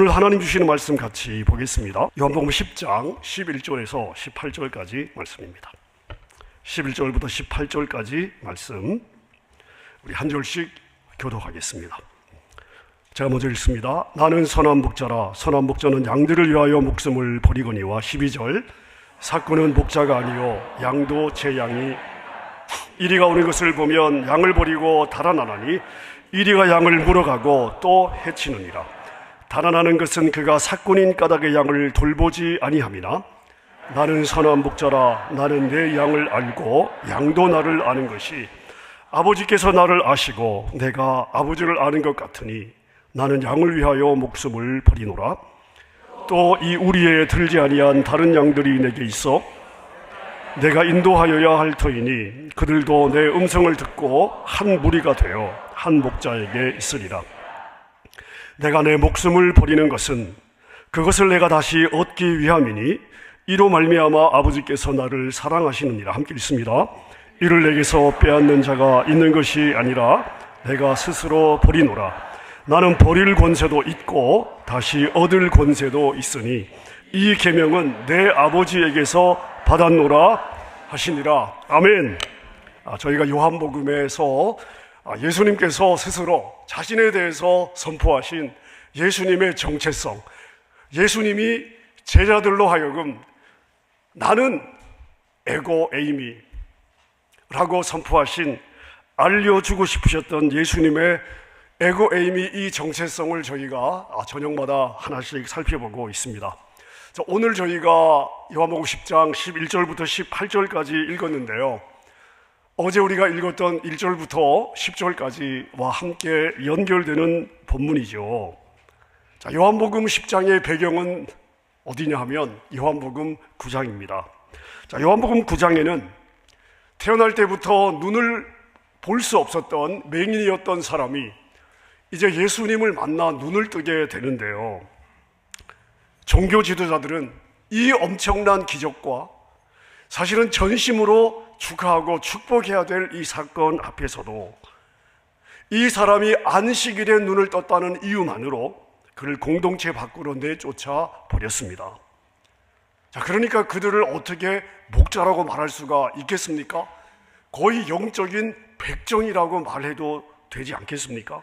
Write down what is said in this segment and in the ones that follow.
오늘 하나님 주시는 말씀 같이 보겠습니다. 요한복음 10장 11절에서 18절까지 말씀입니다. 11절부터 18절까지 말씀 우리 한 절씩 교독하겠습니다. 제가 먼저 읽습니다. 나는 선한 목자라. 선한 목자는 양들을 위하여 목숨을 버리거니와. 12절 삭구는 목자가 아니요 양도 제 양이 이리가 오는 것을 보면 양을 버리고 달아나나니 이리가 양을 물어가고 또 해치느니라. 달아나는 것은 그가 삭군인 까닭의 양을 돌보지 아니함이나 나는 선한 목자라. 나는 내 양을 알고 양도 나를 아는 것이 아버지께서 나를 아시고 내가 아버지를 아는 것 같으니 나는 양을 위하여 목숨을 버리노라. 또 이 우리에 들지 아니한 다른 양들이 내게 있어 내가 인도하여야 할 터이니 그들도 내 음성을 듣고 한 무리가 되어 한 목자에게 있으리라. 내가 내 목숨을 버리는 것은 그것을 내가 다시 얻기 위함이니 이로 말미암아 아버지께서 나를 사랑하시느니라. 함께 읽습니다. 이를 내게서 빼앗는 자가 있는 것이 아니라 내가 스스로 버리노라. 나는 버릴 권세도 있고 다시 얻을 권세도 있으니 이 계명은 내 아버지에게서 받았노라 하시니라. 아멘. 저희가 요한복음에서 예수님께서 스스로 자신에 대해서 선포하신 예수님의 정체성, 예수님이 제자들로 하여금 나는 에고 에이미 라고 선포하신, 알려주고 싶으셨던 예수님의 에고 에이미, 이 정체성을 저희가 저녁마다 하나씩 살펴보고 있습니다. 오늘 저희가 요한복음 10장 11절부터 18절까지 읽었는데요, 어제 우리가 읽었던 1절부터 10절까지와 함께 연결되는 본문이죠. 요한복음 10장의 배경은 어디냐 하면 요한복음 9장입니다. 요한복음 9장에는 태어날 때부터 눈을 볼 수 없었던 맹인이었던 사람이 이제 예수님을 만나 눈을 뜨게 되는데요, 종교 지도자들은 이 엄청난 기적과 사실은 전심으로 축하하고 축복해야 될 이 사건 앞에서도 이 사람이 안식일에 눈을 떴다는 이유만으로 그를 공동체 밖으로 내쫓아 버렸습니다. 그러니까 그들을 어떻게 목자라고 말할 수가 있겠습니까? 거의 영적인 백정이라고 말해도 되지 않겠습니까?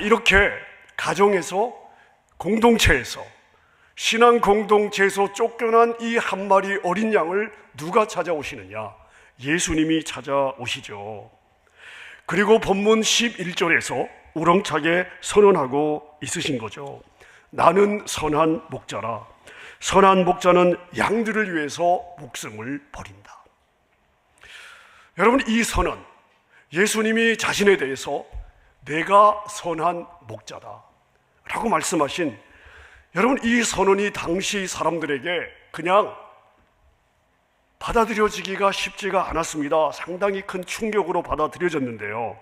이렇게 가정에서, 공동체에서, 신앙 공동체에서 쫓겨난 이 한 마리 어린 양을 누가 찾아오시느냐? 예수님이 찾아오시죠. 그리고 본문 11절에서 우렁차게 선언하고 있으신 거죠. 나는 선한 목자라. 선한 목자는 양들을 위해서 목숨을 버린다. 여러분, 이 선언, 예수님이 자신에 대해서 내가 선한 목자다 라고 말씀하신, 여러분, 이 선언이 당시 사람들에게 그냥 받아들여지기가 쉽지가 않았습니다. 상당히 큰 충격으로 받아들여졌는데요,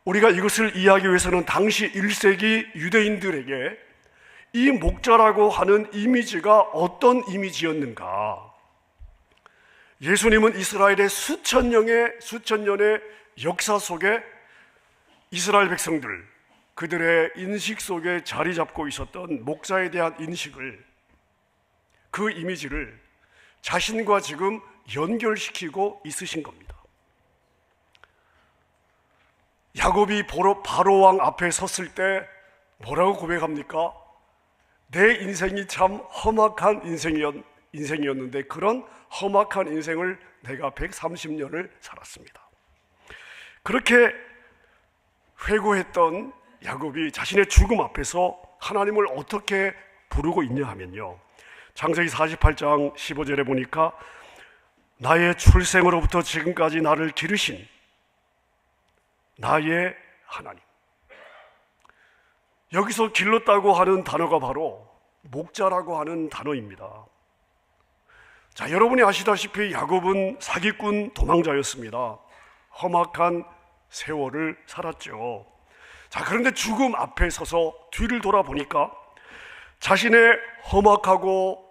우리가 이것을 이해하기 위해서는 당시 1세기 유대인들에게 이 목자라고 하는 이미지가 어떤 이미지였는가. 예수님은 이스라엘의 수천 년의 역사 속에 이스라엘 백성들, 그들의 인식 속에 자리 잡고 있었던 목자에 대한 인식을, 그 이미지를 자신과 지금 연결시키고 있으신 겁니다. 야곱이 바로왕 앞에 섰을 때 뭐라고 고백합니까? 내 인생이 참 험악한 인생이었는데 그런 험악한 인생을 내가 130년을 살았습니다. 그렇게 회고했던 야곱이 자신의 죽음 앞에서 하나님을 어떻게 부르고 있냐 하면요, 창세기 48장 15절에 보니까 나의 출생으로부터 지금까지 나를 기르신 나의 하나님. 여기서 길렀다고 하는 단어가 바로 목자라고 하는 단어입니다. 여러분이 아시다시피 야곱은 사기꾼 도망자였습니다. 험악한 세월을 살았죠. 그런데 죽음 앞에 서서 뒤를 돌아보니까 자신의 험악하고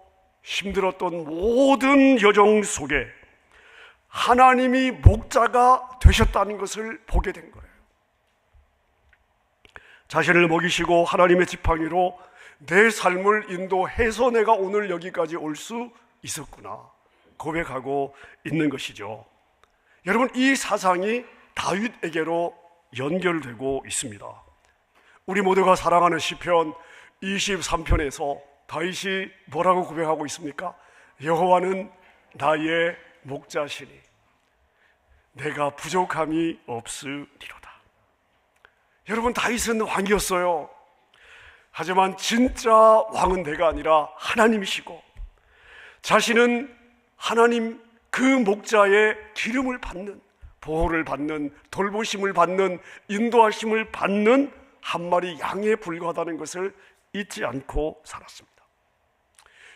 힘들었던 모든 여정 속에 하나님이 목자가 되셨다는 것을 보게 된 거예요. 자신을 먹이시고 하나님의 지팡이로 내 삶을 인도해서 내가 오늘 여기까지 올 수 있었구나 고백하고 있는 것이죠. 여러분, 이 사상이 다윗에게로 연결되고 있습니다. 우리 모두가 사랑하는 시편 23편에서 다윗이 뭐라고 고백하고 있습니까? 여호와는 나의 목자시니 내가 부족함이 없으리로다. 여러분, 다윗은 왕이었어요. 하지만 진짜 왕은 내가 아니라 하나님이시고, 자신은 하나님 그 목자의 기름을 받는, 보호를 받는, 돌보심을 받는, 인도하심을 받는 한 마리 양에 불과하다는 것을 잊지 않고 살았습니다.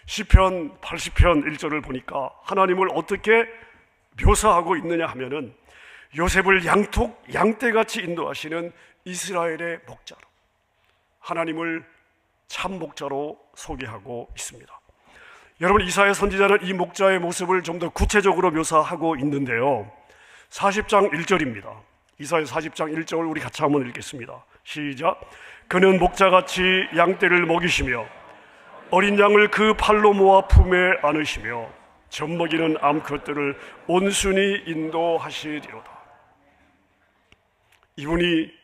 시편 80편 1절을 보니까 하나님을 어떻게 묘사하고 있느냐 하면은 요셉을 양떼같이 인도하시는 이스라엘의 목자로, 하나님을 참 목자로 소개하고 있습니다. 여러분, 이사야 선지자는 이 목자의 모습을 좀 더 구체적으로 묘사하고 있는데요, 40장 1절입니다. 이사야 40장 1절 우리 같이 한번 읽겠습니다. 시작. 그는 목자같이 양떼를 먹이시며 어린 양을 그 팔로 모아 품에 안으시며 젖먹이는 암컷들을 온순히 인도하시리로다. 이분이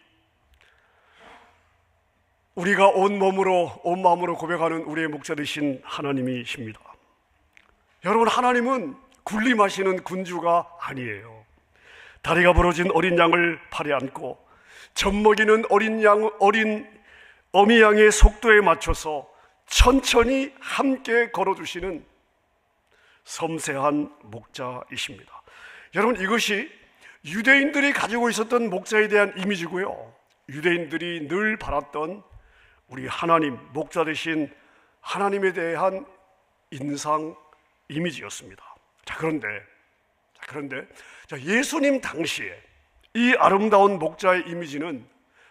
우리가 온 마음으로 고백하는 우리의 목자 되신 하나님이십니다. 여러분, 하나님은 군림하시는 군주가 아니에요. 다리가 부러진 어린 양을 팔에 안고 젖먹이는 어린 어미 양의 속도에 맞춰서 천천히 함께 걸어주시는 섬세한 목자이십니다. 여러분, 이것이 유대인들이 가지고 있었던 목자에 대한 이미지고요, 유대인들이 늘 바랐던 우리 하나님, 목자 되신 하나님에 대한 인상 이미지였습니다. 그런데 예수님 당시에 이 아름다운 목자의 이미지는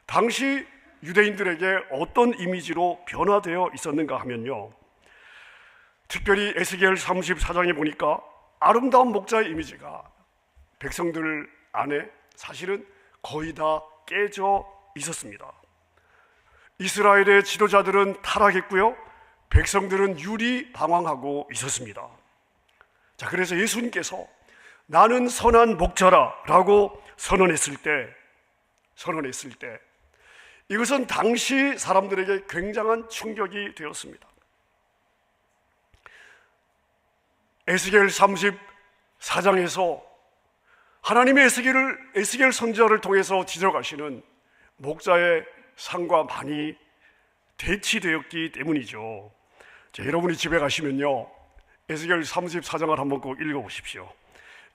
당시 유대인들에게 어떤 이미지로 변화되어 있었는가 하면요, 특별히 에스겔 34장에 보니까 아름다운 목자의 이미지가 백성들 안에 사실은 거의 다 깨져 있었습니다. 이스라엘의 지도자들은 타락했고요, 백성들은 유리방황하고 있었습니다. 그래서 예수님께서 나는 선한 목자라 라고 선언했을 때 이것은 당시 사람들에게 굉장한 충격이 되었습니다. 에스겔 34장에서 하나님의 에스겔 선지자를 통해서 지적하시는 목자의 상과 많이 대치되었기 때문이죠. 여러분이 집에 가시면요, 에스겔 34장을 한번 꼭 읽어보십시오.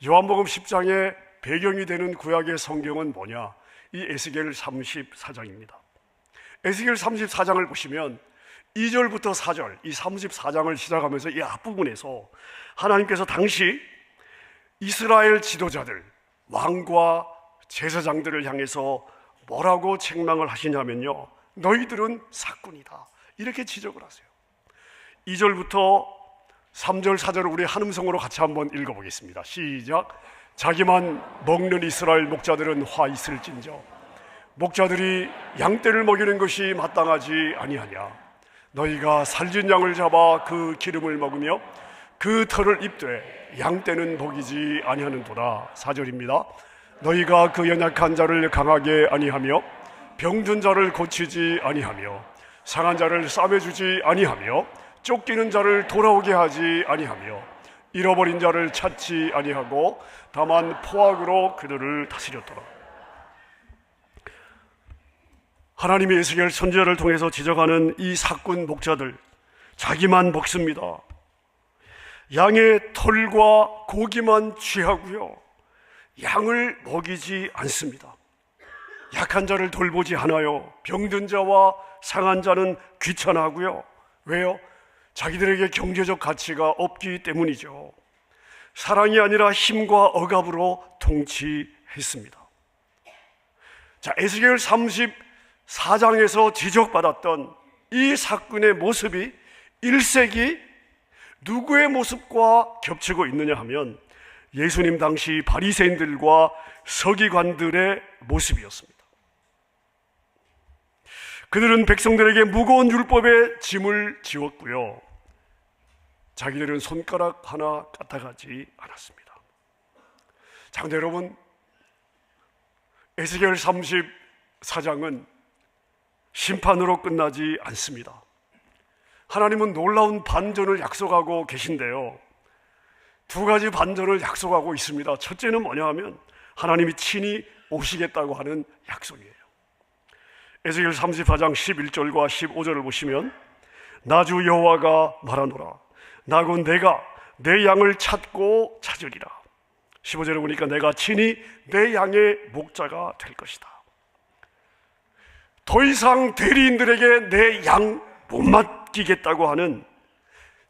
요한복음 10장의 배경이 되는 구약의 성경은 뭐냐? 이 에스겔 34장입니다. 에스겔 34장을 보시면 2절부터 4절, 이 34장을 시작하면서 이 앞부분에서 하나님께서 당시 이스라엘 지도자들, 왕과 제사장들을 향해서 뭐라고 책망을 하시냐면요, 너희들은 사꾼이다, 이렇게 지적을 하세요. 2절부터 3절, 4절을 우리 한 음성으로 같이 한번 읽어보겠습니다. 시작. 자기만 먹는 이스라엘 목자들은 화 있을진저 목자들이 양떼를 먹이는 것이 마땅하지 아니하냐. 너희가 살진 양을 잡아 그 기름을 먹으며 그 털을 입되 양떼는 먹이지 아니하는도다. 4절입니다. 너희가 그 연약한 자를 강하게 아니하며 병든 자를 고치지 아니하며 상한 자를 싸매주지 아니하며 쫓기는 자를 돌아오게 하지 아니하며 잃어버린 자를 찾지 아니하고 다만 포악으로 그들을 다스렸더라. 하나님의 에스겔 선지자를 통해서 지적하는 이 사꾼 목자들, 자기만 먹습니다. 양의 털과 고기만 취하고요, 양을 먹이지 않습니다. 약한 자를 돌보지 않아요. 병든 자와 상한 자는 귀찮아하고요. 왜요? 자기들에게 경제적 가치가 없기 때문이죠. 사랑이 아니라 힘과 억압으로 통치했습니다. 에스겔 34장에서 지적받았던 이 사건의 모습이 1세기 누구의 모습과 겹치고 있느냐 하면 예수님 당시 바리새인들과 서기관들의 모습이었습니다. 그들은 백성들에게 무거운 율법의 짐을 지웠고요, 자기들은 손가락 하나 까딱하지 않았습니다. 자, 근데 여러분, 에스겔 34장은 심판으로 끝나지 않습니다. 하나님은 놀라운 반전을 약속하고 계신데요, 두 가지 반전을 약속하고 있습니다. 첫째는 뭐냐 하면 하나님이 친히 오시겠다고 하는 약속이에요. 에스겔 34장 11절과 15절을 보시면, 나 주 여호와가 말하노라, 나곧 내가 내 양을 찾고 찾으리라. 15절에 보니까 내가 친히 내 양의 목자가 될 것이다. 더 이상 대리인들에게 내 양 못 맡기겠다고 하는,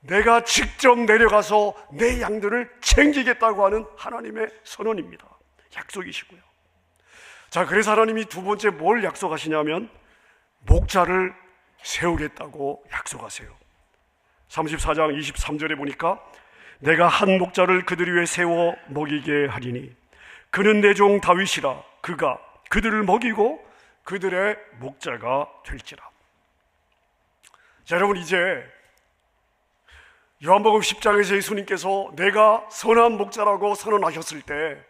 내가 직접 내려가서 내 양들을 챙기겠다고 하는 하나님의 선언입니다. 약속이시고요. 자, 그래서 하나님이 두 번째 뭘 약속하시냐면 목자를 세우겠다고 약속하세요. 34장 23절에 보니까 내가 한 목자를 그들 위에 세워 먹이게 하리니 그는 내 종 다윗이라. 그가 그들을 먹이고 그들의 목자가 될지라. 자, 여러분, 이제 요한복음 10장에서 예수님께서 내가 선한 목자라고 선언하셨을 때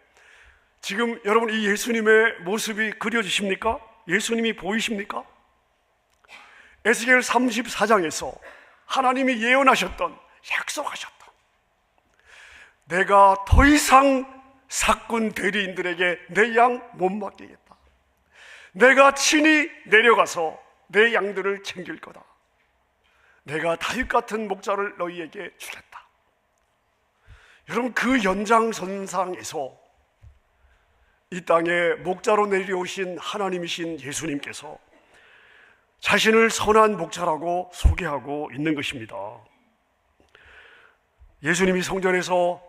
지금 여러분 이 예수님의 모습이 그려지십니까? 예수님이 보이십니까? 에스겔 34장에서 하나님이 예언하셨던, 약속하셨던, 내가 더 이상 사꾼 대리인들에게 내 양 못 맡기겠다. 내가 친히 내려가서 내 양들을 챙길 거다. 내가 다윗 같은 목자를 너희에게 주겠다. 여러분, 그 연장선상에서 이 땅에 목자로 내려오신 하나님이신 예수님께서 자신을 선한 목자라고 소개하고 있는 것입니다. 예수님이 성전에서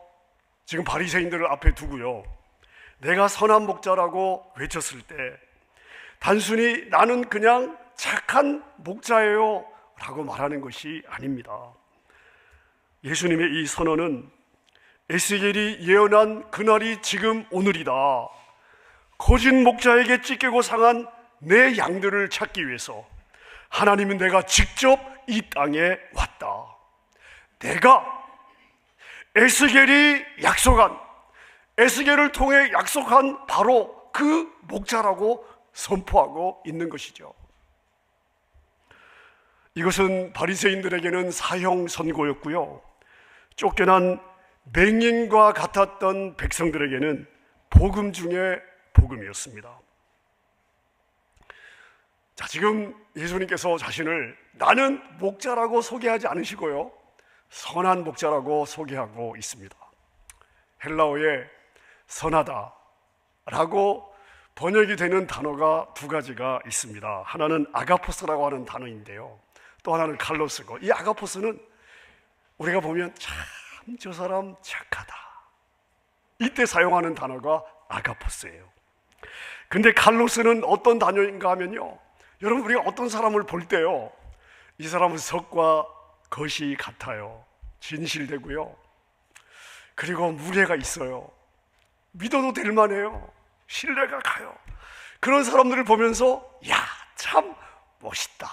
지금 바리새인들을 앞에 두고요, 내가 선한 목자라고 외쳤을 때 단순히 나는 그냥 착한 목자예요 라고 말하는 것이 아닙니다. 예수님의 이 선언은 에스겔이 예언한 그날이 지금 오늘이다. 거짓 목자에게 찢기고 상한 내 양들을 찾기 위해서 하나님은 내가 직접 이 땅에 왔다. 내가 에스겔이 약속한, 에스겔을 통해 약속한 바로 그 목자라고 선포하고 있는 것이죠. 이것은 바리새인들에게는 사형 선고였고요, 쫓겨난 맹인과 같았던 백성들에게는 복음 중에 복음이었습니다. 자, 지금 예수님께서 자신을 나는 목자라고 소개하지 않으시고요, 선한 목자라고 소개하고 있습니다. 헬라어에 선하다라고 번역이 되는 단어가 두 가지가 있습니다. 하나는 아가포스라고 하는 단어인데요, 또 하나는 칼로스고, 이 아가포스는 우리가 보면 참 저 사람 착하다, 이때 사용하는 단어가 아가포스예요. 근데 칼로스는 어떤 단어인가 하면요, 여러분 우리가 어떤 사람을 볼 때요, 이 사람은 석과 것이 같아요. 진실되고요, 그리고 무게가 있어요. 믿어도 될 만해요. 신뢰가 가요. 그런 사람들을 보면서 야, 참 멋있다,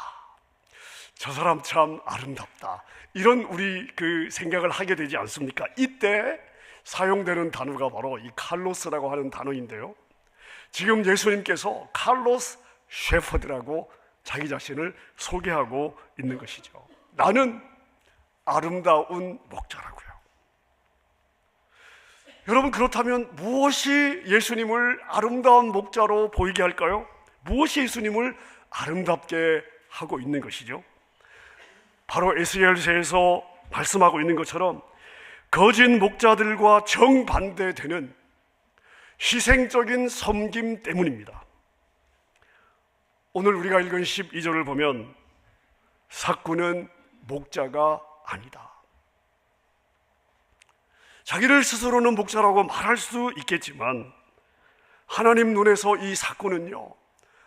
저 사람 참 아름답다, 이런 우리 그 생각을 하게 되지 않습니까? 이때 사용되는 단어가 바로 이 칼로스라고 하는 단어인데요, 지금 예수님께서 칼로스 셰퍼드라고 자기 자신을 소개하고 있는 것이죠. 나는 아름다운 목자라고요. 여러분, 그렇다면 무엇이 예수님을 아름다운 목자로 보이게 할까요? 무엇이 예수님을 아름답게 하고 있는 것이죠? 바로 에스겔서에서 말씀하고 있는 것처럼 거짓 목자들과 정반대되는 희생적인 섬김 때문입니다. 오늘 우리가 읽은 12절을 보면 사꾼은 목자가 아니다. 자기를 스스로는 목자라고 말할 수 있겠지만 하나님 눈에서 이 사꾼은요,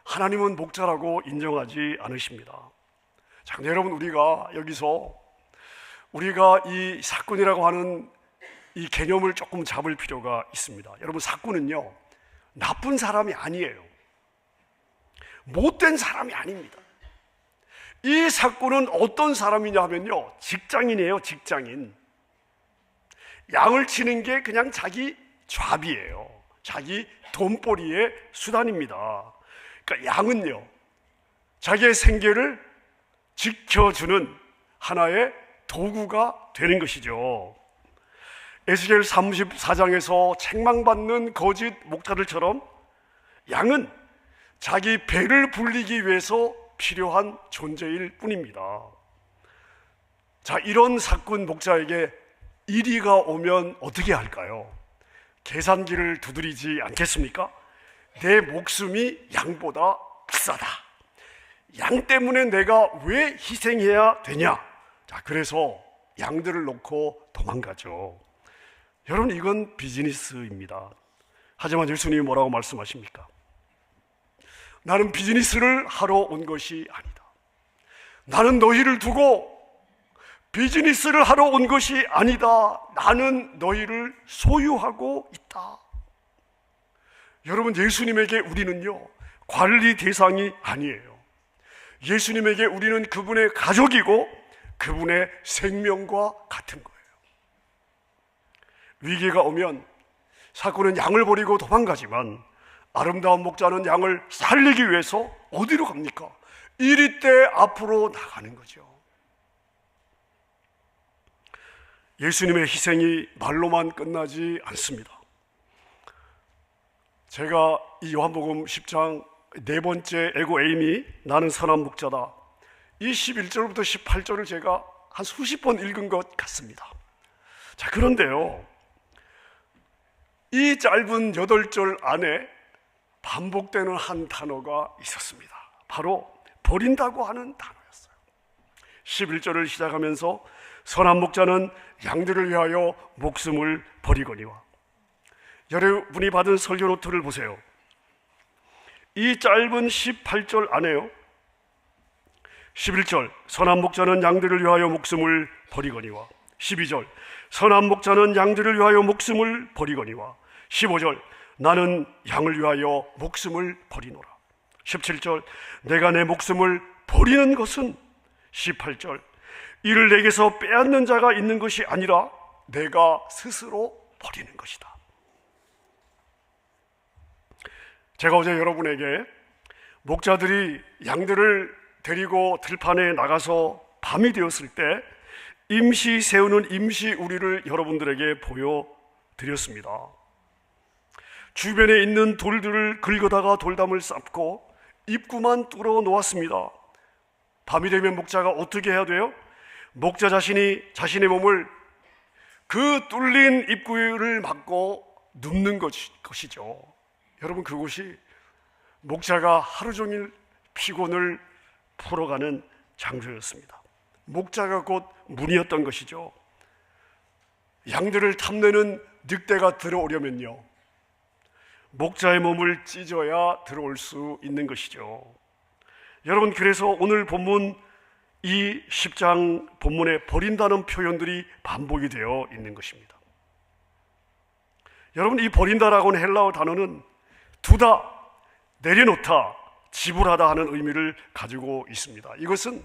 하나님은 목자라고 인정하지 않으십니다. 자, 근데 여러분, 우리가 여기서 우리가 이 사꾼이라고 하는 이 개념을 조금 잡을 필요가 있습니다. 여러분, 사꾼은요, 나쁜 사람이 아니에요. 못된 사람이 아닙니다. 이 사꾼은 어떤 사람이냐 하면요, 직장인이에요. 직장인. 양을 치는 게 그냥 자기 잡이에요. 자기 돈벌이의 수단입니다. 그러니까 양은요, 자기의 생계를 지켜주는 하나의 도구가 되는 것이죠. 에스겔 34장에서 책망받는 거짓 목자들처럼 양은 자기 배를 불리기 위해서 필요한 존재일 뿐입니다. 자, 이런 사꾼 목자에게 이리가 오면 어떻게 할까요? 계산기를 두드리지 않겠습니까? 내 목숨이 양보다 비싸다. 양 때문에 내가 왜 희생해야 되냐? 자, 그래서 양들을 놓고 도망가죠. 여러분, 이건 비즈니스입니다. 하지만 예수님이 뭐라고 말씀하십니까? 나는 비즈니스를 하러 온 것이 아니다. 나는 너희를 두고 비즈니스를 하러 온 것이 아니다. 나는 너희를 소유하고 있다. 여러분, 예수님에게 우리는요, 관리 대상이 아니에요. 예수님에게 우리는 그분의 가족이고 그분의 생명과 같은 거예요. 위기가 오면 사꾼은 양을 버리고 도망가지만 아름다운 목자는 양을 살리기 위해서 어디로 갑니까? 이리때 앞으로 나가는 거죠. 예수님의 희생이 말로만 끝나지 않습니다. 제가 이 요한복음 10장 네 번째 에고 에임이 나는 선한 목자다, 이 11절부터 18절을 제가 한 수십 번 읽은 것 같습니다. 자, 그런데요, 이 짧은 8절 안에 반복되는 한 단어가 있었습니다. 바로 버린다고 하는 단어였어요. 11절을 시작하면서 선한 목자는 양들을 위하여 목숨을 버리거니와. 여러분이 받은 설교 노트를 보세요. 이 짧은 18절 안에요, 11절 선한 목자는 양들을 위하여 목숨을 버리거니와, 12절 선한 목자는 양들을 위하여 목숨을 버리거니와, 15절 나는 양을 위하여 목숨을 버리노라, 17절 내가 내 목숨을 버리는 것은, 18절 이를 내게서 빼앗는 자가 있는 것이 아니라 내가 스스로 버리는 것이다. 제가 어제 여러분에게 목자들이 양들을 데리고 들판에 나가서 밤이 되었을 때 임시 세우는 임시 우리를 여러분들에게 보여드렸습니다. 주변에 있는 돌들을 긁어다가 돌담을 쌓고 입구만 뚫어 놓았습니다. 밤이 되면 목자가 어떻게 해야 돼요? 목자 자신이 자신의 몸을 그 뚫린 입구를 막고 눕는 것이죠. 여러분, 그곳이 목자가 하루 종일 피곤을 풀어가는 장소였습니다. 목자가 곧 문이었던 것이죠. 양들을 탐내는 늑대가 들어오려면요, 목자의 몸을 찢어야 들어올 수 있는 것이죠. 여러분, 그래서 오늘 본문 이 10장 본문에 버린다는 표현들이 반복이 되어 있는 것입니다. 여러분, 이 버린다라고는 헬라어 단어는 두다, 내려놓다, 지불하다 하는 의미를 가지고 있습니다. 이것은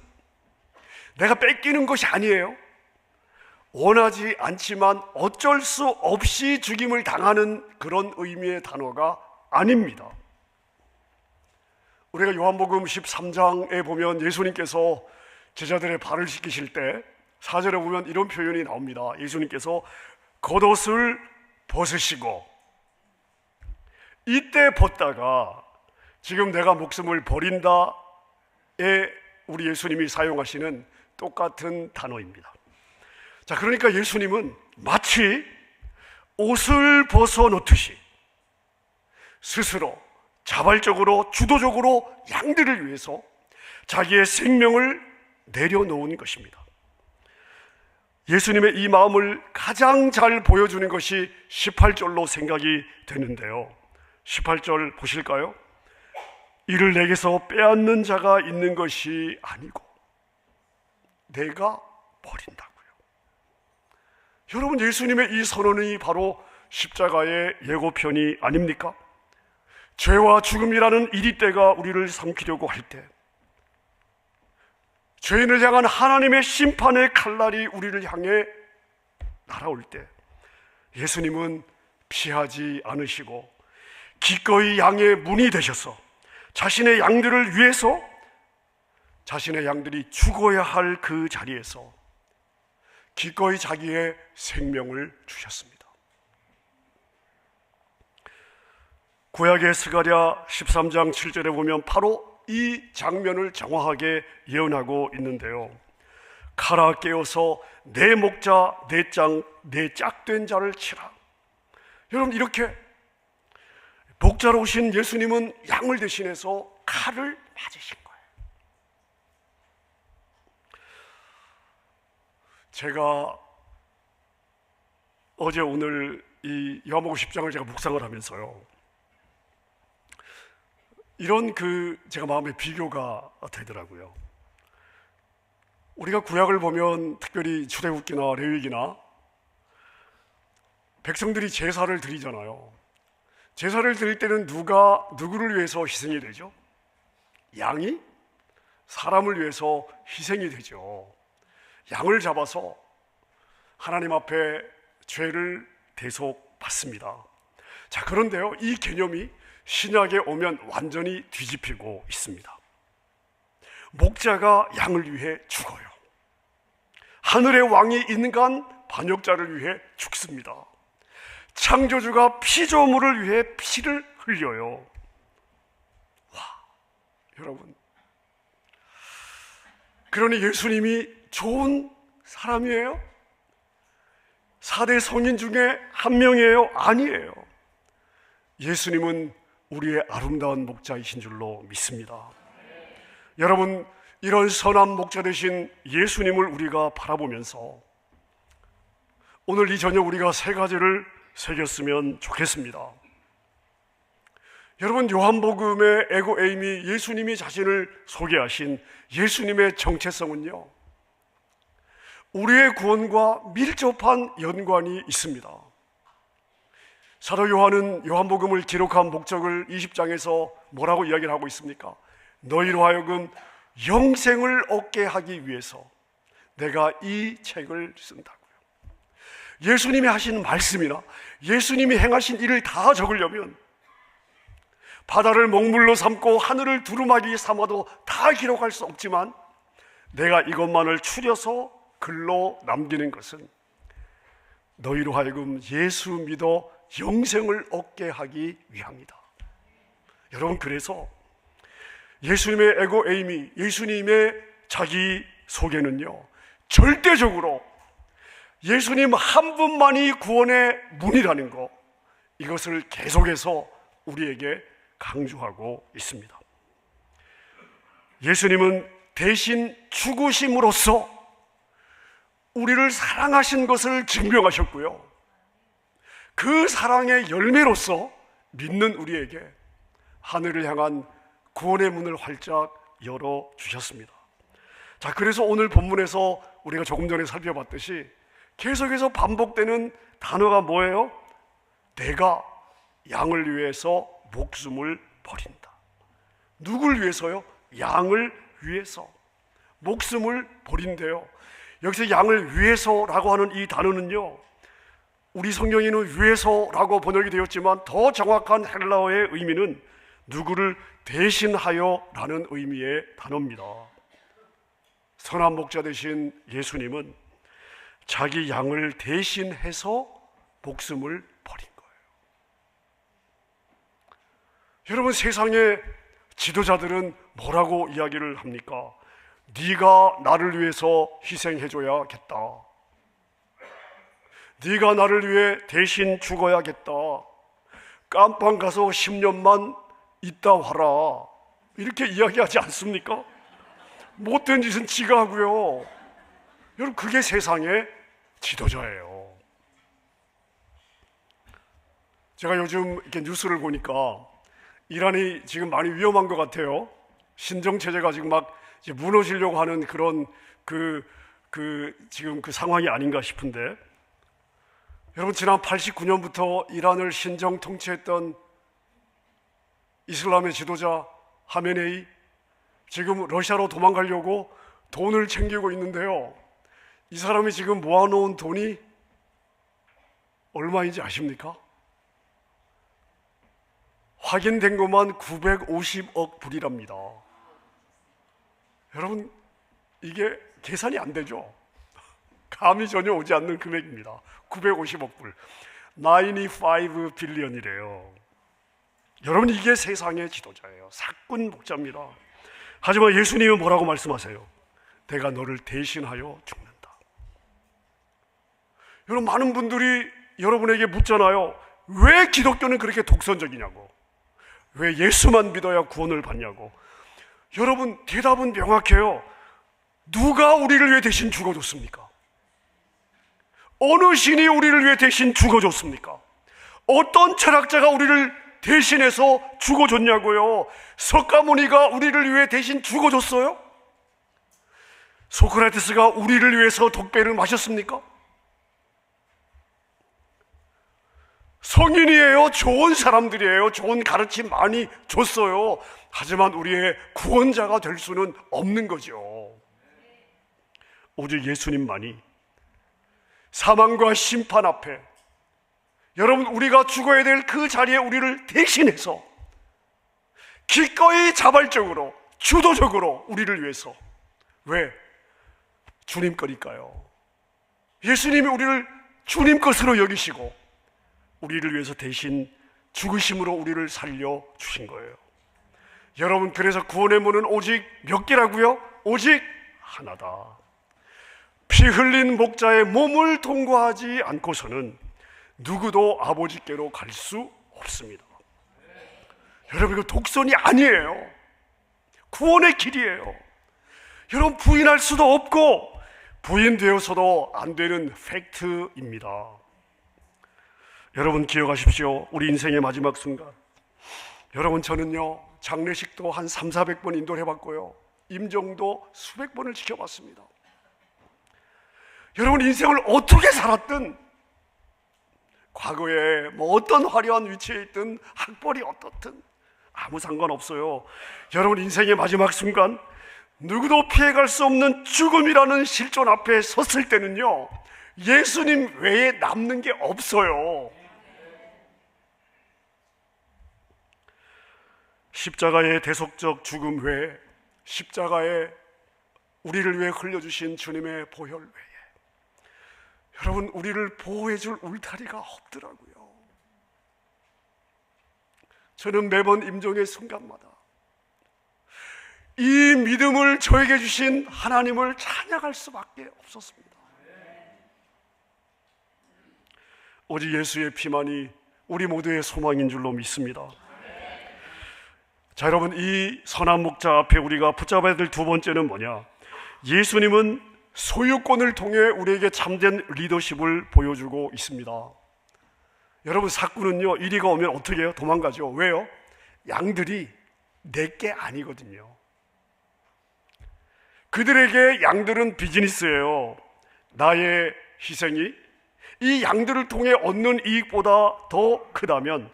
내가 뺏기는 것이 아니에요. 원하지 않지만 어쩔 수 없이 죽임을 당하는 그런 의미의 단어가 아닙니다. 우리가 요한복음 13장에 보면 예수님께서 제자들의 발을 씻기실 때 4절에 보면 이런 표현이 나옵니다. 예수님께서 겉옷을 벗으시고, 이때 벗다가 지금 내가 목숨을 버린다에 우리 예수님이 사용하시는 똑같은 단어입니다. 자, 그러니까 예수님은 마치 옷을 벗어놓듯이 스스로 자발적으로 주도적으로 양들을 위해서 자기의 생명을 내려놓은 것입니다. 예수님의 이 마음을 가장 잘 보여주는 것이 18절로 생각이 되는데요, 18절 보실까요? 이를 내게서 빼앗는 자가 있는 것이 아니고 내가 버린다고요. 여러분, 예수님의 이 선언이 바로 십자가의 예고편이 아닙니까? 죄와 죽음이라는 이리때가 우리를 삼키려고 할 때 죄인을 향한 하나님의 심판의 칼날이 우리를 향해 날아올 때 예수님은 피하지 않으시고 기꺼이 양의 문이 되셔서 자신의 양들을 위해서 자신의 양들이 죽어야 할 그 자리에서 기꺼이 자기의 생명을 주셨습니다. 구약의 스가랴 13장 7절에 보면 바로 이 장면을 정확하게 예언하고 있는데요. 칼아 깨어서 내 목자 내 짝된 자를 치라. 여러분, 이렇게 목자로 오신 예수님은 양을 대신해서 칼을 맞으신 거예요. 제가 어제 오늘 이 요한복음 10장을 제가 묵상을 하면서요, 이런 제가 마음에 비교가 되더라고요. 우리가 구약을 보면 특별히 출애굽기나 레위기나 백성들이 제사를 드리잖아요. 제사를 드릴 때는 누구를 위해서 희생이 되죠? 양이 사람을 위해서 희생이 되죠. 양을 잡아서 하나님 앞에 죄를 대속받습니다. 자, 그런데요, 이 개념이 신약에 오면 완전히 뒤집히고 있습니다. 목자가 양을 위해 죽어요. 하늘의 왕이 인간 반역자를 위해 죽습니다. 창조주가 피조물을 위해 피를 흘려요. 와, 여러분, 그러니 예수님이 좋은 사람이에요? 4대 성인 중에 한 명이에요? 아니에요. 예수님은 우리의 아름다운 목자이신 줄로 믿습니다. 여러분, 이런 선한 목자 되신 예수님을 우리가 바라보면서 오늘 이 저녁 우리가 세 가지를 새겼으면 좋겠습니다. 여러분, 요한복음의 에고에임이 예수님이 자신을 소개하신 예수님의 정체성은요, 우리의 구원과 밀접한 연관이 있습니다. 사도 요한은 요한복음을 기록한 목적을 20장에서 뭐라고 이야기를 하고 있습니까? 너희로 하여금 영생을 얻게 하기 위해서 내가 이 책을 쓴다고요. 예수님이 하신 말씀이나 예수님이 행하신 일을 다 적으려면 바다를 먹물로 삼고 하늘을 두루마기 삼아도 다 기록할 수 없지만 내가 이것만을 추려서 글로 남기는 것은 너희로 하여금 예수 믿어 영생을 얻게 하기 위함이다. 여러분, 그래서 예수님의 에고에임이, 예수님의 자기 소개는요, 절대적으로 예수님 한 분만이 구원의 문이라는 것, 이것을 계속해서 우리에게 강조하고 있습니다. 예수님은 대신 죽으심으로써 우리를 사랑하신 것을 증명하셨고요, 그 사랑의 열매로서 믿는 우리에게 하늘을 향한 구원의 문을 활짝 열어주셨습니다. 자, 그래서 오늘 본문에서 우리가 조금 전에 살펴봤듯이 계속해서 반복되는 단어가 뭐예요? 내가 양을 위해서 목숨을 버린다. 누굴 위해서요? 양을 위해서 목숨을 버린대요. 여기서 양을 위해서라고 하는 이 단어는요, 우리 성경에는 위해서라고 번역이 되었지만 더 정확한 헬라어의 의미는 누구를 대신하여 라는 의미의 단어입니다. 선한 목자 되신 예수님은 자기 양을 대신해서 목숨을 버린 거예요. 여러분, 세상의 지도자들은 뭐라고 이야기를 합니까? 네가 나를 위해서 희생해줘야겠다. 네가 나를 위해 대신 죽어야겠다. 깜빵 가서 10년만 있다 와라. 이렇게 이야기하지 않습니까? 못된 짓은 지가 하고요. 여러분, 그게 세상의 지도자예요. 제가 요즘 이렇게 뉴스를 보니까 이란이 지금 많이 위험한 것 같아요. 신정체제가 지금 막 이제 무너지려고 하는 그런 지금 그 상황이 아닌가 싶은데, 여러분, 지난 89년부터 이란을 신정 통치했던 이슬람의 지도자 하메네이, 지금 러시아로 도망가려고 돈을 챙기고 있는데요, 이 사람이 지금 모아놓은 돈이 얼마인지 아십니까? 확인된 것만 950억 불이랍니다. 여러분, 이게 계산이 안 되죠? 감이 전혀 오지 않는 금액입니다. 950억 불, 95 빌리언이래요. 여러분, 이게 세상의 지도자예요. 사꾼 목자입니다. 하지만 예수님은 뭐라고 말씀하세요? 내가 너를 대신하여 죽는다. 여러분, 많은 분들이 여러분에게 묻잖아요. 왜 기독교는 그렇게 독선적이냐고, 왜 예수만 믿어야 구원을 받냐고. 여러분, 대답은 명확해요. 누가 우리를 위해 대신 죽어줬습니까? 어느 신이 우리를 위해 대신 죽어줬습니까? 어떤 철학자가 우리를 대신해서 죽어줬냐고요? 석가모니가 우리를 위해 대신 죽어줬어요? 소크라테스가 우리를 위해서 독배를 마셨습니까? 성인이에요. 좋은 사람들이에요. 좋은 가르침 많이 줬어요. 하지만 우리의 구원자가 될 수는 없는 거죠. 오직 예수님만이 사망과 심판 앞에, 여러분, 우리가 죽어야 될 그 자리에 우리를 대신해서 기꺼이 자발적으로, 주도적으로 우리를 위해서. 왜? 주님 거니까요. 예수님이 우리를 주님 것으로 여기시고 우리를 위해서 대신 죽으심으로 우리를 살려주신 거예요. 여러분, 그래서 구원의 문은 오직 몇 개라고요? 오직 하나다. 피 흘린 목자의 몸을 통과하지 않고서는 누구도 아버지께로 갈 수 없습니다. 여러분, 이거 독선이 아니에요. 구원의 길이에요. 여러분, 부인할 수도 없고 부인되어서도 안 되는 팩트입니다. 여러분, 기억하십시오. 우리 인생의 마지막 순간, 여러분, 저는요, 장례식도 한 300~400번 인도를 해봤고요, 임종도 수백 번을 지켜봤습니다. 여러분, 인생을 어떻게 살았든, 과거에 뭐 어떤 화려한 위치에 있든, 학벌이 어떻든 아무 상관없어요. 여러분, 인생의 마지막 순간, 누구도 피해갈 수 없는 죽음이라는 실존 앞에 섰을 때는요, 예수님 외에 남는 게 없어요. 십자가의 대속적 죽음 외에, 십자가에 우리를 위해 흘려주신 주님의 보혈 외에, 여러분, 우리를 보호해줄 울타리가 없더라고요. 저는 매번 임종의 순간마다 이 믿음을 저에게 주신 하나님을 찬양할 수밖에 없었습니다. 오직 예수의 피만이 우리 모두의 소망인 줄로 믿습니다. 자, 여러분, 이 선한 목자 앞에 우리가 붙잡아야 될 두 번째는 뭐냐? 예수님은 소유권을 통해 우리에게 참된 리더십을 보여주고 있습니다. 여러분, 사꾼은요, 이리가 오면 어떻게 해요? 도망가죠. 왜요? 양들이 내게 아니거든요. 그들에게 양들은 비즈니스예요. 나의 희생이 이 양들을 통해 얻는 이익보다 더 크다면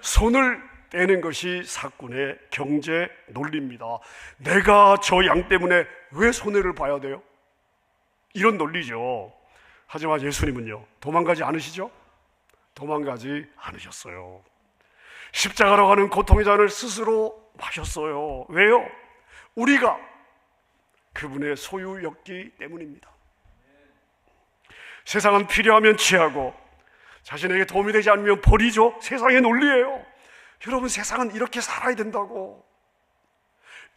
손을 떼는 것이 사꾼의 경제 논리입니다. 내가 저 양 때문에 왜 손해를 봐야 돼요? 이런 논리죠. 하지만 예수님은요, 도망가지 않으시죠? 도망가지 않으셨어요. 십자가로 가는 고통의 잔을 스스로 마셨어요. 왜요? 우리가 그분의 소유였기 때문입니다. 세상은 필요하면 취하고 자신에게 도움이 되지 않으면 버리죠. 세상의 논리예요. 여러분, 세상은 이렇게 살아야 된다고.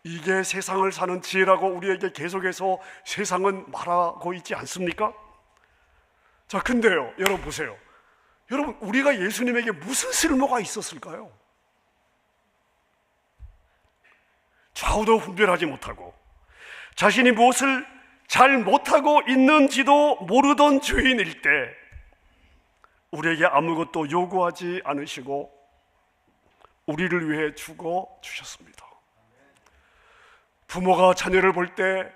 이게 세상을 사는 지혜라고 우리에게 계속해서 세상은 말하고 있지 않습니까? 자, 근데요, 여러분 보세요. 여러분, 우리가 예수님에게 무슨 쓸모가 있었을까요? 좌우도 분별하지 못하고 자신이 무엇을 잘 못하고 있는지도 모르던 죄인일 때 우리에게 아무것도 요구하지 않으시고 우리를 위해 죽어 주셨습니다. 부모가 자녀를 볼 때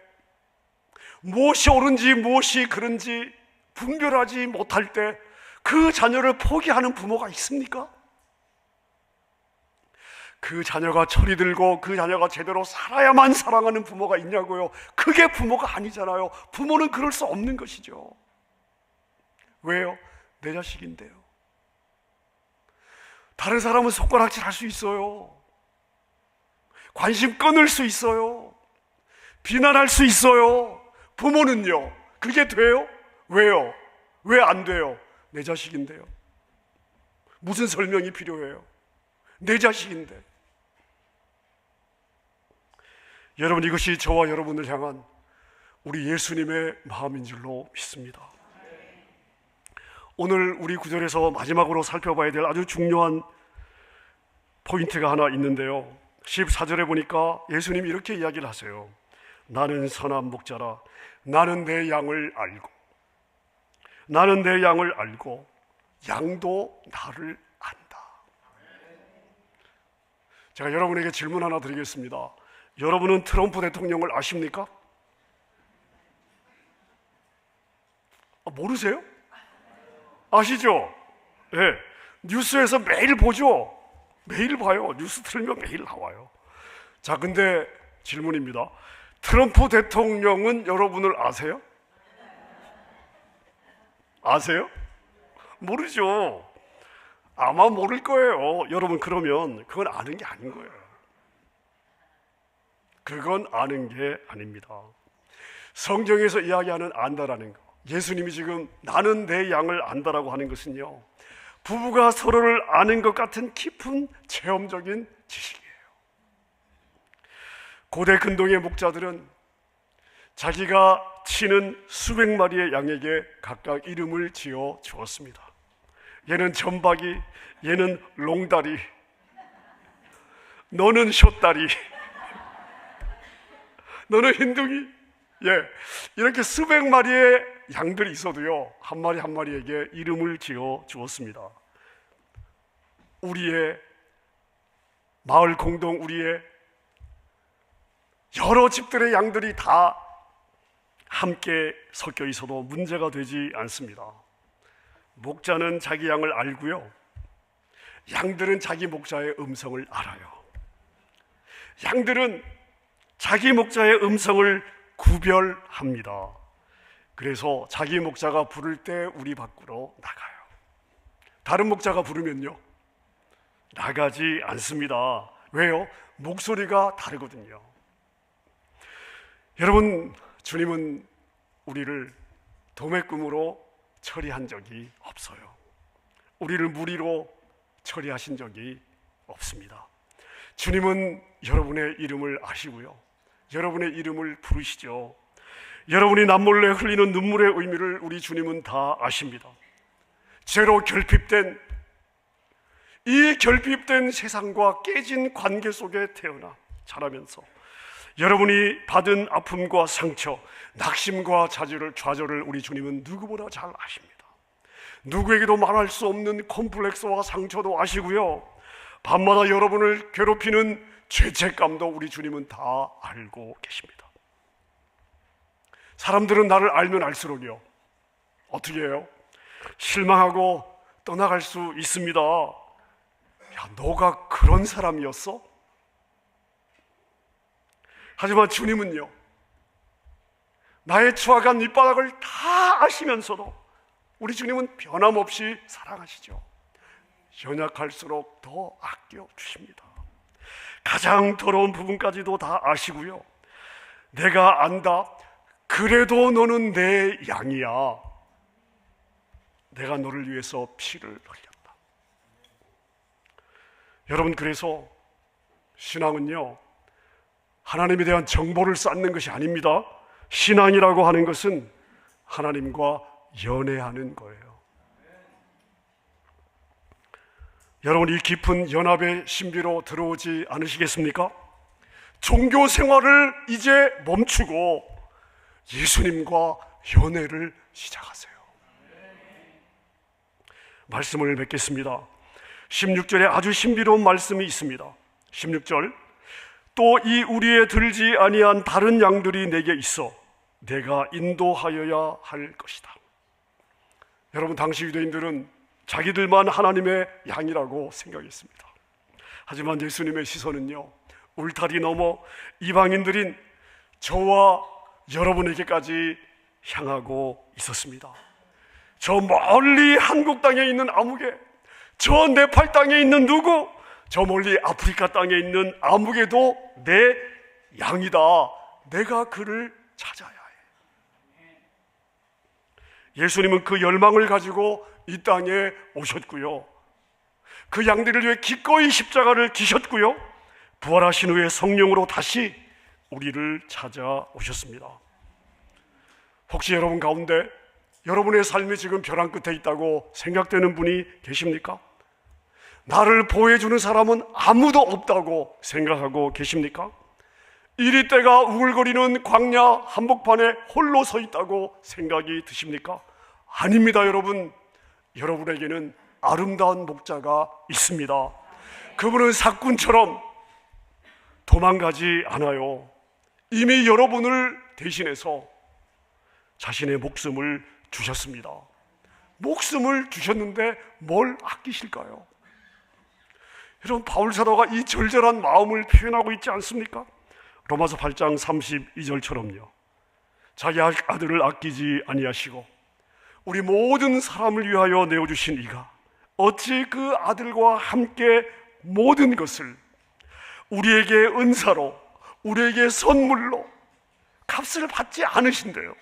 무엇이 옳은지 무엇이 그른지 분별하지 못할 때 그 자녀를 포기하는 부모가 있습니까? 그 자녀가 철이 들고 그 자녀가 제대로 살아야만 사랑하는 부모가 있냐고요? 그게 부모가 아니잖아요. 부모는 그럴 수 없는 것이죠. 왜요? 내 자식인데요. 다른 사람은 손가락질 할 수 있어요. 관심 끊을 수 있어요. 비난할 수 있어요. 부모는요? 그게 돼요? 왜요? 왜 안 돼요? 내 자식인데요. 무슨 설명이 필요해요? 내 자식인데. 여러분, 이것이 저와 여러분을 향한 우리 예수님의 마음인 줄로 믿습니다. 오늘 우리 구절에서 마지막으로 살펴봐야 될 아주 중요한 포인트가 하나 있는데요, 14절에 보니까 예수님이 이렇게 이야기를 하세요. 나는 선한 목자라. 나는 내 양을 알고, 나는 내 양을 알고 양도 나를 안다. 제가 여러분에게 질문 하나 드리겠습니다. 여러분은 트럼프 대통령을 아십니까? 모르세요? 아시죠? 네. 뉴스에서 매일 보죠. 매일 봐요. 뉴스 틀면 매일 나와요. 자, 근데 질문입니다. 트럼프 대통령은 여러분을 아세요? 아세요? 모르죠. 아마 모를 거예요. 여러분, 그러면 그건 아는 게 아닌 거예요. 그건 아는 게 아닙니다. 성경에서 이야기하는 안다라는 거, 예수님이 지금 나는 내 양을 안다라고 하는 것은요, 부부가 서로를 아는 것 같은 깊은 체험적인 지식이에요. 고대 근동의 목자들은 자기가 치는 수백 마리의 양에게 각각 이름을 지어 주었습니다. 얘는 점박이, 얘는 롱다리, 너는 숏다리, 너는 흰둥이. 이렇게 수백 마리의 양들이 있어도요, 한 마리 한 마리에게 이름을 지어 주었습니다. 우리의 마을 공동, 우리의 여러 집들의 양들이 다 함께 섞여 있어도 문제가 되지 않습니다. 목자는 자기 양을 알고요, 양들은 자기 목자의 음성을 알아요. 양들은 자기 목자의 음성을 구별합니다. 그래서 자기 목자가 부를 때 우리 밖으로 나가요. 다른 목자가 부르면요, 나가지 않습니다. 왜요? 목소리가 다르거든요. 여러분, 주님은 우리를 도매금으로 처리한 적이 없어요. 우리를 무리로 처리하신 적이 없습니다. 주님은 여러분의 이름을 아시고요, 여러분의 이름을 부르시죠. 여러분이 남몰래 흘리는 눈물의 의미를 우리 주님은 다 아십니다. 죄로 결핍된, 이 결핍된 세상과 깨진 관계 속에 태어나 자라면서 여러분이 받은 아픔과 상처, 낙심과 좌절을 우리 주님은 누구보다 잘 아십니다. 누구에게도 말할 수 없는 콤플렉스와 상처도 아시고요, 밤마다 여러분을 괴롭히는 죄책감도 우리 주님은 다 알고 계십니다. 사람들은 나를 알면 알수록요, 어떻게 해요? 실망하고 떠나갈 수 있습니다. 야, 너가 그런 사람이었어? 하지만 주님은요, 나의 추악한 밑바닥을 다 아시면서도 우리 주님은 변함없이 사랑하시죠. 연약할수록 더 아껴주십니다. 가장 더러운 부분까지도 다 아시고요, 내가 안다, 그래도 너는 내 양이야. 내가 너를 위해서 피를 흘렸다. 여러분, 그래서 신앙은요, 하나님에 대한 정보를 쌓는 것이 아닙니다. 신앙이라고 하는 것은 하나님과 연애하는 거예요. 여러분, 이 깊은 연합의 신비로 들어오지 않으시겠습니까? 종교 생활을 이제 멈추고 예수님과 연애를 시작하세요. 말씀을 맺겠습니다. 16절에 아주 신비로운 말씀이 있습니다. 16절, 또 이 우리에 들지 아니한 다른 양들이 내게 있어 내가 인도하여야 할 것이다. 여러분, 당시 유대인들은 자기들만 하나님의 양이라고 생각했습니다. 하지만 예수님의 시선은요, 울타리 넘어 이방인들인 저와 여러분에게까지 향하고 있었습니다. 저 멀리 한국 땅에 있는 아무개, 저 네팔 땅에 있는 누구, 저 멀리 아프리카 땅에 있는 아무개도 내 양이다. 내가 그를 찾아야 해. 예수님은 그 열망을 가지고 이 땅에 오셨고요, 그 양들을 위해 기꺼이 십자가를 지셨고요, 부활하신 후에 성령으로 다시 우리를 찾아오셨습니다. 혹시 여러분 가운데 여러분의 삶이 지금 벼랑 끝에 있다고 생각되는 분이 계십니까? 나를 보호해주는 사람은 아무도 없다고 생각하고 계십니까? 이리 때가 우글거리는 광야 한복판에 홀로 서 있다고 생각이 드십니까? 아닙니다. 여러분, 여러분에게는 아름다운 목자가 있습니다. 그분은 사꾼처럼 도망가지 않아요. 이미 여러분을 대신해서 자신의 목숨을 주셨습니다. 목숨을 주셨는데 뭘 아끼실까요? 여러분, 바울 사도가 이 절절한 마음을 표현하고 있지 않습니까? 로마서 8장 32절처럼요. 자기 아들을 아끼지 아니하시고 우리 모든 사람을 위하여 내어주신 이가 어찌 그 아들과 함께 모든 것을 우리에게 은사로, 우리에게 선물로, 값을 받지 않으신대요,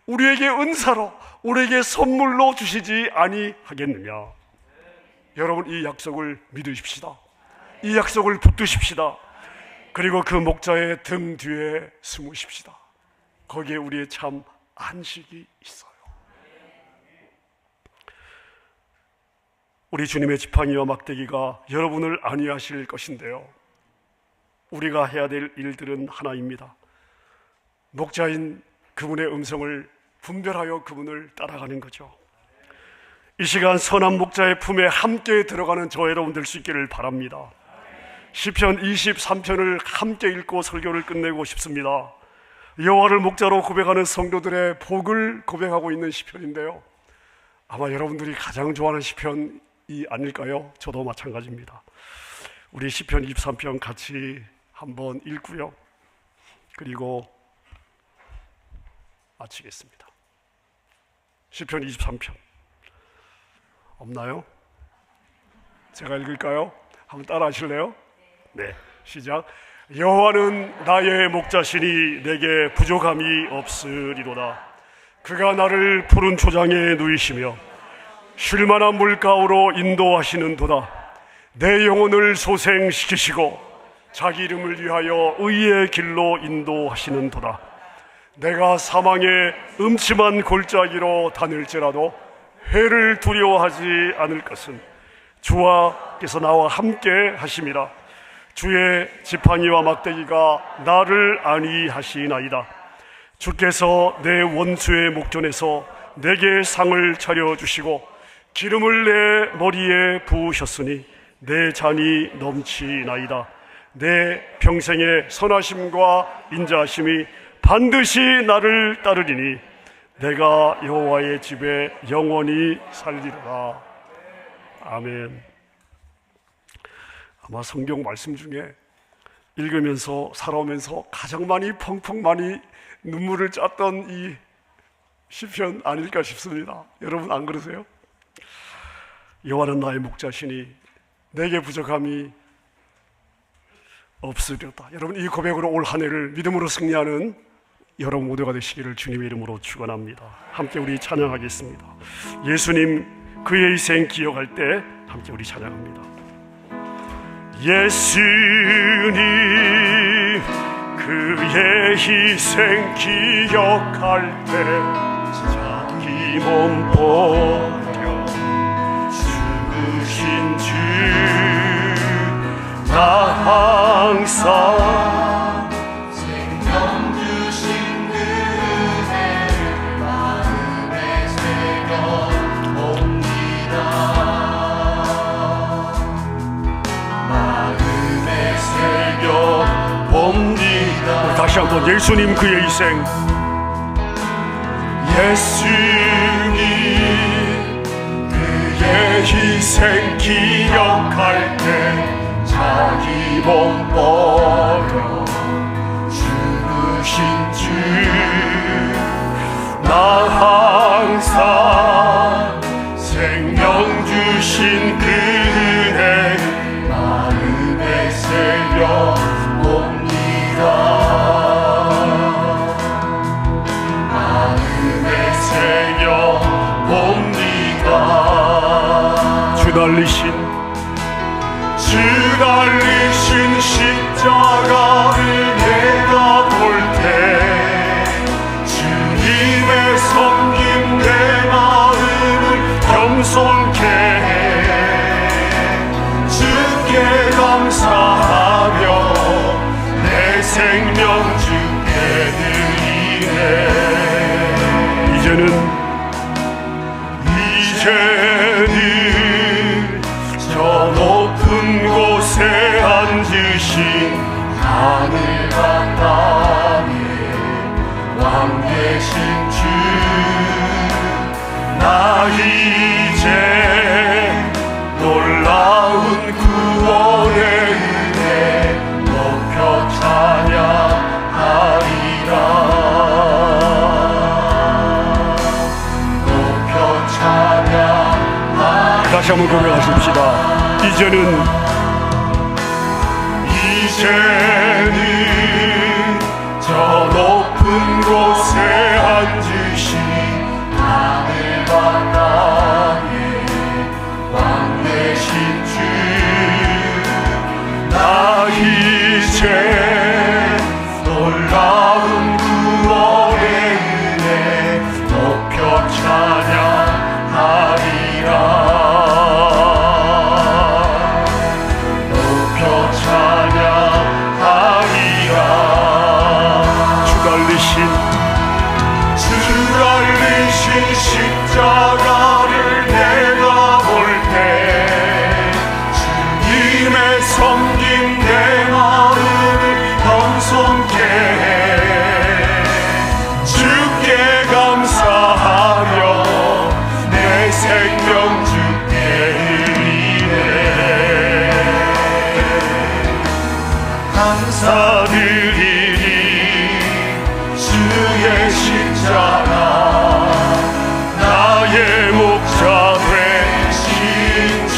우리에게 은사로, 우리에게 선물로 주시지 아니하겠느냐. 여러분, 이 약속을 믿으십시다. 이 약속을 붙드십시다. 그리고 그 목자의 등 뒤에 숨으십시다. 거기에 우리의 참 안식이 있어요. 우리 주님의 지팡이와 막대기가 여러분을 안위하실 것인데요, 우리가 해야 될 일들은 하나입니다. 목자인 그분의 음성을 분별하여 그분을 따라가는 거죠. 이 시간 선한 목자의 품에 함께 들어가는 저 여러분 될 수 있기를 바랍니다. 시편 23편을 함께 읽고 설교를 끝내고 싶습니다. 여호와를 목자로 고백하는 성도들의 복을 고백하고 있는 시편인데요, 아마 여러분들이 가장 좋아하는 시편이 아닐까요? 저도 마찬가지입니다. 우리 시편 23편 같이 한번 읽고요, 그리고 마치겠습니다. 시편 23편 없나요? 제가 읽을까요? 한번 따라 하실래요? 네, 시작. 여호와는 나의 목자시니 내게 부족함이 없으리로다. 그가 나를 푸른 초장에 누이시며 쉴만한 물가로 인도하시는도다. 내 영혼을 소생시키시고 자기 이름을 위하여 의의 길로 인도하시는도다. 내가 사망의 음침한 골짜기로 다닐지라도 해를 두려워하지 않을 것은 주와께서 나와 함께 하심이라. 주의 지팡이와 막대기가 나를 안위하시나이다. 주께서 내 원수의 목전에서 내게 상을 차려주시고 기름을 내 머리에 부으셨으니 내 잔이 넘치나이다. 내 평생의 선하심과 인자하심이 반드시 나를 따르리니 내가 여호와의 집에 영원히 살리리라. 아멘. 아마 성경 말씀 중에 읽으면서 살아오면서 가장 펑펑 많이 눈물을 짰던 이 시편 아닐까 싶습니다. 여러분 안 그러세요? 여호와는 나의 목자시니 내게 부족함이 없으리로다. 여러분, 이 고백으로 올 한 해를 믿음으로 승리하는 여러분 모두가 되시기를 주님의 이름으로 축원합니다. 함께 우리 찬양하겠습니다. 예수님 그의 희생 기억할 때 함께 우리 찬양합니다. 예수님 그의 희생 기억할 때 자기 몸 버려 죽으신 주 나 항상 생명 주신 그대를 마음에 새겨봅니다. 마음에 새겨봅니다. 다시 한번 예수님 그의 희생, 예수님 그의 희생 기억할 때 자기 몸 버려 죽으신 주 나 항상 생명 주신 그 은혜 마음에 새겨 봅니다. 마음에 새겨 봅니다. 주 달리신 십자가를 내가 볼 때 주님의 섬김 내 마음을 겸손케 해 주께 감사하며 내 생명 주께 드리네. 이제는 저 높은 곳에 앉으신 하늘 바탕에 왕 되신 주 나 이제 놀라운 구원의 은혜 높여 찬양하리라. 높여 찬양하리라. 다시 한번 고백하십시다. 이제는 저 높은 곳에 앉으신 하늘 바탕에 왕 되신 주 나 이제 놀라운 구원의 은혜 높여 찬양하리라. 높여 찬양하리라. 주 달리신 십자가를 내가 볼 때 주님의 섬김 내 마음을 겸손케 해 주께 감사하며 내 생명 주께 드리네. 감사드리니 주의 십자가 나의 목자 되신 주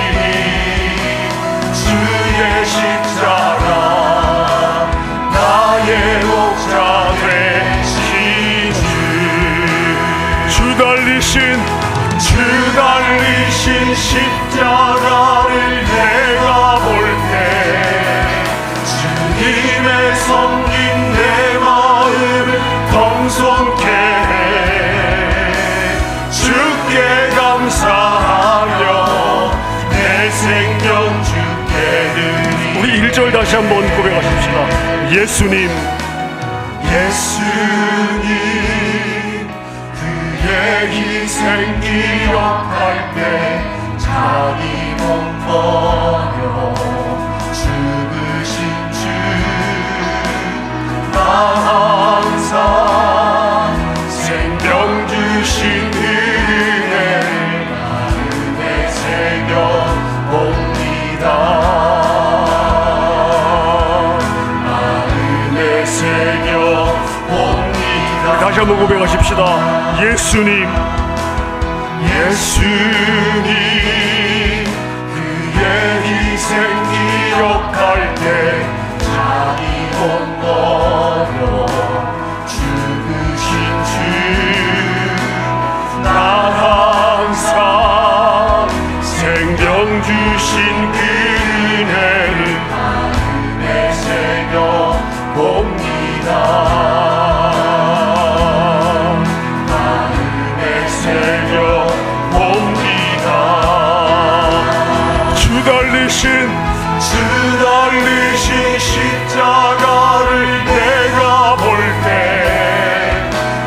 감사드리니 주의 십자가 나의 목자 되신 주 달리신 십자가를 내가 볼 때 주님의 섬긴 내 마음을 겸손케 해 주께 감사하며 내 생명 주께 드리니. 우리 1절 다시 한번 고백하십시다. 예수님 그의 희생 기억할 때 자기 몸 버려 죽으신 주 나 항상 생명 주신 은혜를 마음에 새겨 봅니다. 마음에 새겨 봅니다. 다시 한번 고백하십시다. 예수님 그의 희생 기억할 때 자기 몸 버려 죽으신 주 나 항상 생명 주신 그 은혜를 마음에 새겨 봅니다. 마음에 새겨 봅니다. 주 달리신 십자가를 내가 볼 때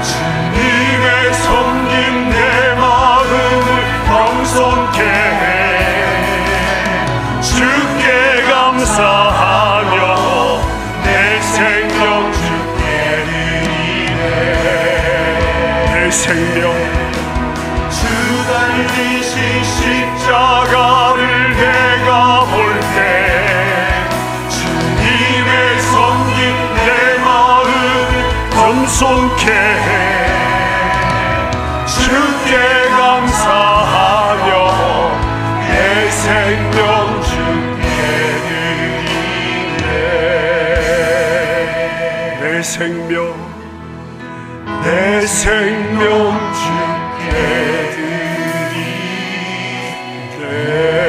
주님의 섬김 내 마음을 겸손케 해 주께 감사하며 내 생명 주께 드리네. 내 생명 주 달리신 지신 십자가를 내가 볼 때 주님의 섬긴 내 마음 겸손케 해 주께 감사하며 내 생명 주께 드리네 내 생명 주께 드리네